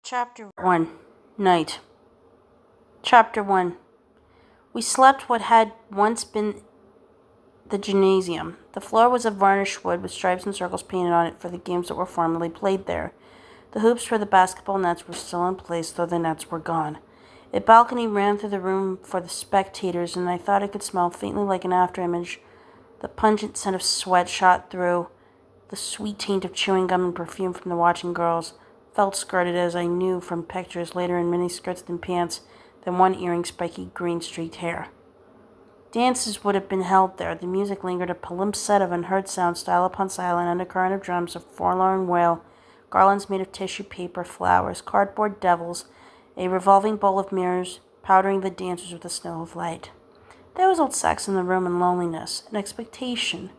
Chapter 1. Night. Chapter 1. We slept what had once been the gymnasium. The floor was of varnished wood with stripes and circles painted on it for the games that were formerly played there. The hoops for the basketball nets were still in place, though the nets were gone. A balcony ran through the room for the spectators, and I thought I could smell, faintly like an after-image, the pungent scent of sweat shot through, the sweet taint of chewing gum and perfume from the watching girls, felt skirted as I knew from pictures later in miniskirts and pants, than one earring spiky green-streaked hair. Dances would have been held there. The music lingered, a palimpsest of unheard sound, style upon style, an undercurrent of drums, a forlorn wail, garlands made of tissue paper, flowers, cardboard devils, a revolving bowl of mirrors, powdering the dancers with a snow of light. There was old sex in the room and loneliness, an expectation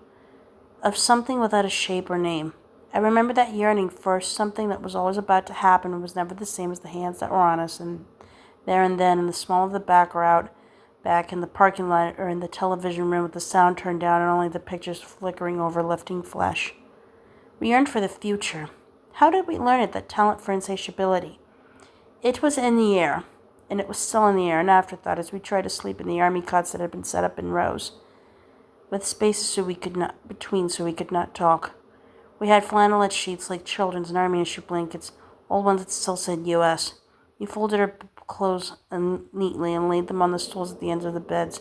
of something without a shape or name. I remember that yearning for something that was always about to happen and was never the same as the hands that were on us, and then, in the small of the back or out back in the parking lot or in the television room with the sound turned down and only the pictures flickering over lifting flesh. We yearned for the future. How did we learn it, that talent for insatiability? It was in the air, and it was still in the air, an afterthought as we tried to sleep in the army cots that had been set up in rows, with spaces so we could not talk. We had flannelette sheets like children's and army issue blankets, old ones that still said U.S. We folded our clothes neatly and laid them on the stools at the ends of the beds.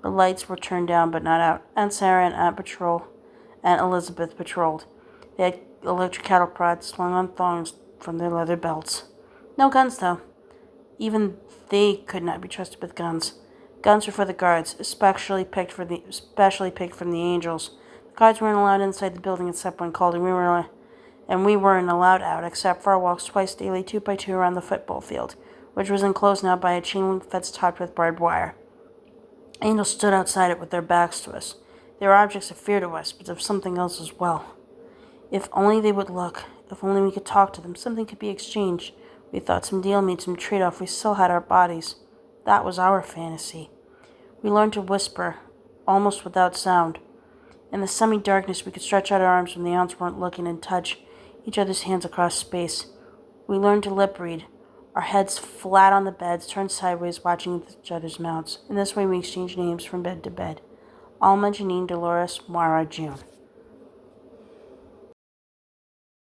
The lights were turned down but not out. Aunt Sarah and Aunt Elizabeth patrolled. They had electric cattle prods slung on thongs from their leather belts. No guns, though. Even they could not be trusted with guns. Guns were for the guards, especially picked from the angels. The guards weren't allowed inside the building except when called, and we weren't allowed out except for our walks twice daily, 2 by 2 around the football field, which was enclosed now by a chain link fence topped with barbed wire. Angels stood outside it with their backs to us. They were objects of fear to us, but of something else as well. If only they would look. If only we could talk to them. Something could be exchanged. We thought some deal made, some trade-off. We still had our bodies. That was our fantasy. We learned to whisper, almost without sound. In the semi-darkness, we could stretch out our arms when the aunts weren't looking and touch each other's hands across space. We learned to lip-read, our heads flat on the beds, turned sideways, watching each other's mouths. In this way, we exchanged names from bed to bed. Alma, Janine, Dolores, Mara, June.